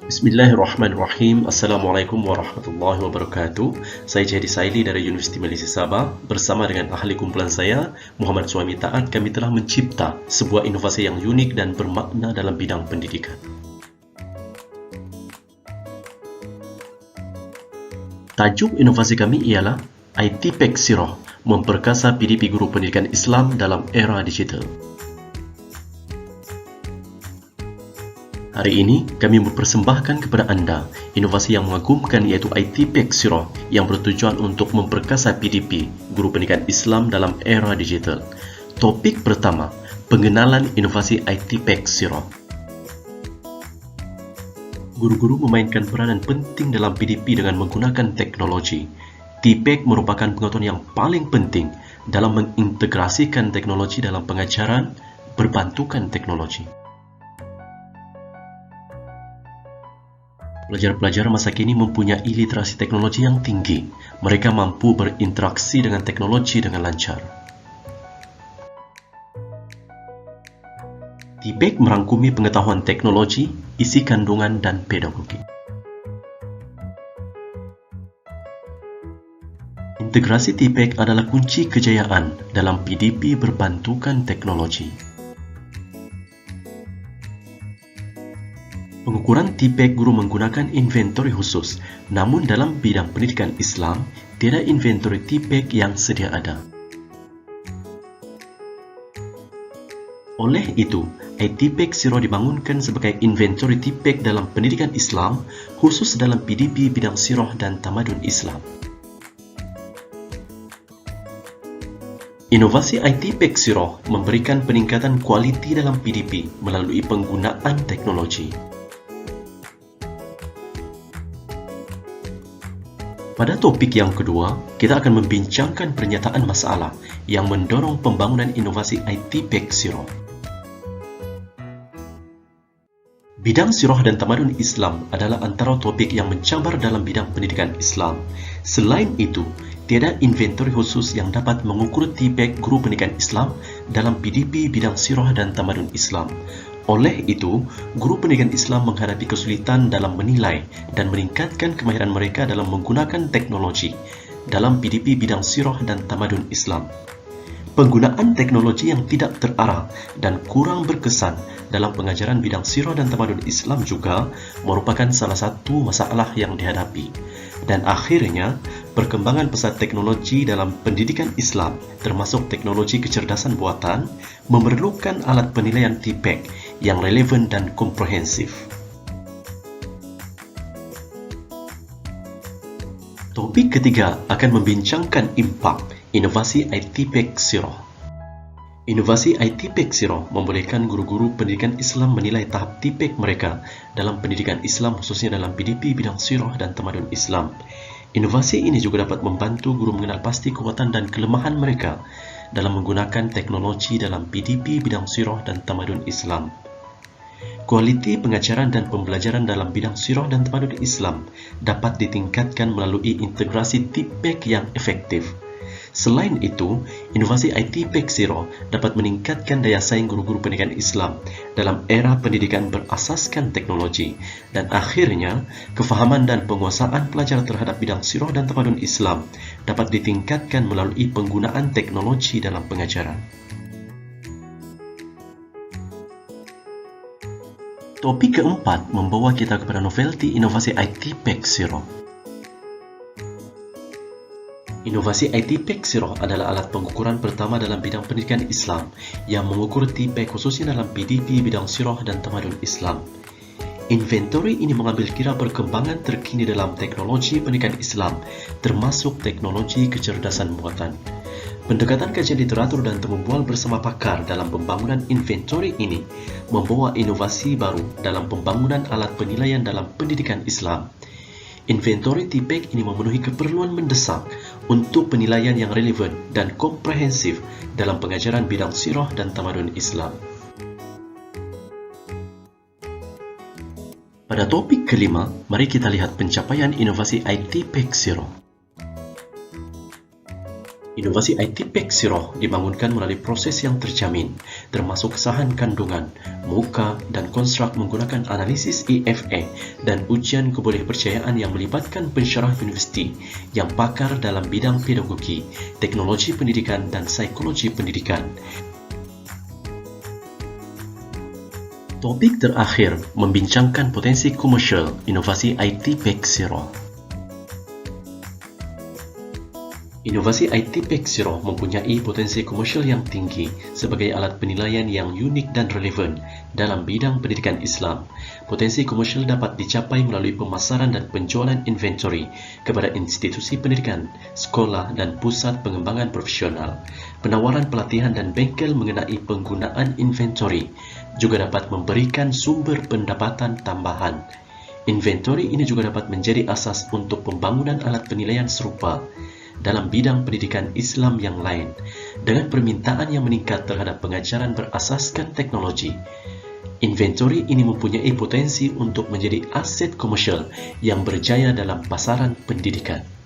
Bismillahirrahmanirrahim. Assalamualaikum warahmatullahi wabarakatuh. Saya Jahdi Saili dari Universiti Malaysia Sabah. Bersama dengan ahli kumpulan saya, Muhammad Suami Taat, kami telah mencipta sebuah inovasi yang unik dan bermakna dalam bidang pendidikan. Tajuk inovasi kami ialah ITPEC Siroh, memperkasa PDP Guru Pendidikan Islam dalam era digital. Hari ini, kami mempersembahkan kepada anda inovasi yang mengagumkan iaitu ITPEC Siroh yang bertujuan untuk memperkasa PDP Guru Pendidikan Islam dalam era digital. Topik pertama, pengenalan inovasi ITPEC Siroh. Guru-guru memainkan peranan penting dalam PDP dengan menggunakan teknologi. TPEC merupakan pengetahuan yang paling penting dalam mengintegrasikan teknologi dalam pengajaran berbantukan teknologi. Pelajar-pelajar masa kini mempunyai literasi teknologi yang tinggi. Mereka mampu berinteraksi dengan teknologi dengan lancar. TPEC merangkumi pengetahuan teknologi, isi kandungan, dan pedagogi. Integrasi TPEC adalah kunci kejayaan dalam PDP berbantukan teknologi. Pengukuran TPEC guru menggunakan inventory khusus, namun dalam bidang pendidikan Islam, tiada inventory TPEC yang sedia ada. Oleh itu, ITPEC Siroh dibangunkan sebagai inventory TPEC dalam pendidikan Islam, khusus dalam PDP bidang Siroh dan Tamadun Islam. Inovasi ITPEC Siroh memberikan peningkatan kualiti dalam PDP melalui penggunaan teknologi. Pada topik yang kedua, kita akan membincangkan pernyataan masalah yang mendorong pembangunan inovasi ITPEC Siroh. Bidang Siroh dan Tamadun Islam adalah antara topik yang mencabar dalam bidang pendidikan Islam. Selain itu, tiada inventory khusus yang dapat mengukur TPEC guru pendidikan Islam dalam PDP bidang Siroh dan Tamadun Islam. Oleh itu, guru pendidikan Islam menghadapi kesulitan dalam menilai dan meningkatkan kemahiran mereka dalam menggunakan teknologi dalam PDP bidang Siroh dan Tamadun Islam. Penggunaan teknologi yang tidak terarah dan kurang berkesan dalam pengajaran bidang Siroh dan Tamadun Islam juga merupakan salah satu masalah yang dihadapi. Dan akhirnya, perkembangan pesat teknologi dalam pendidikan Islam, termasuk teknologi kecerdasan buatan, memerlukan alat penilaian TPEC yang relevan dan komprehensif. Topik ketiga akan membincangkan impak inovasi ITPEC Siroh. Inovasi ITPEC Siroh membolehkan guru-guru pendidikan Islam menilai tahap TPEC mereka dalam pendidikan Islam, khususnya dalam PDP bidang Siroh dan Tamadun Islam. Inovasi ini juga dapat membantu guru mengenal pasti kekuatan dan kelemahan mereka dalam menggunakan teknologi dalam PDP bidang Siroh dan Tamadun Islam. Kualiti pengajaran dan pembelajaran dalam bidang Siroh dan Tamadun Islam dapat ditingkatkan melalui integrasi TPEC yang efektif. Selain itu, inovasi ITPEC Siroh dapat meningkatkan daya saing guru-guru pendidikan Islam dalam era pendidikan berasaskan teknologi, dan akhirnya, kefahaman dan penguasaan pelajar terhadap bidang Siroh dan Tamadun Islam dapat ditingkatkan melalui penggunaan teknologi dalam pengajaran. Topik keempat membawa kita kepada novelty inovasi ITPEC Siroh. Inovasi ITPEC Siroh adalah alat pengukuran pertama dalam bidang pendidikan Islam yang mengukur TPEC khususnya dalam PDP bidang Siroh dan Tamadun Islam. Inventory ini mengambil kira perkembangan terkini dalam teknologi pendidikan Islam, termasuk teknologi kecerdasan buatan. Pendekatan kajian literatur dan temu bual bersama pakar dalam pembangunan inventory ini membawa inovasi baru dalam pembangunan alat penilaian dalam pendidikan Islam. Inventory TPEC ini memenuhi keperluan mendesak untuk penilaian yang relevan dan komprehensif dalam pengajaran bidang Siroh dan Tamadun Islam. Pada topik kelima, mari kita lihat pencapaian inovasi ITPEC Siroh. Inovasi ITPEK Siroh dibangunkan melalui proses yang terjamin, termasuk kesahan kandungan, muka, dan konstruk menggunakan analisis EFA dan ujian kebolehpercayaan yang melibatkan pensyarah universiti yang pakar dalam bidang pedagogi, teknologi pendidikan dan psikologi pendidikan. Topik terakhir membincangkan potensi komersial inovasi ITPEK Siroh. Inovasi ITPEK Siroh mempunyai potensi komersial yang tinggi sebagai alat penilaian yang unik dan relevan dalam bidang pendidikan Islam. Potensi komersial dapat dicapai melalui pemasaran dan penjualan inventory kepada institusi pendidikan, sekolah dan pusat pengembangan profesional. Penawaran pelatihan dan bengkel mengenai penggunaan inventory juga dapat memberikan sumber pendapatan tambahan. Inventory ini juga dapat menjadi asas untuk pembangunan alat penilaian serupa dalam bidang pendidikan Islam yang lain, dengan permintaan yang meningkat terhadap pengajaran berasaskan teknologi. Inventory ini mempunyai potensi untuk menjadi aset komersial yang berjaya dalam pasaran pendidikan.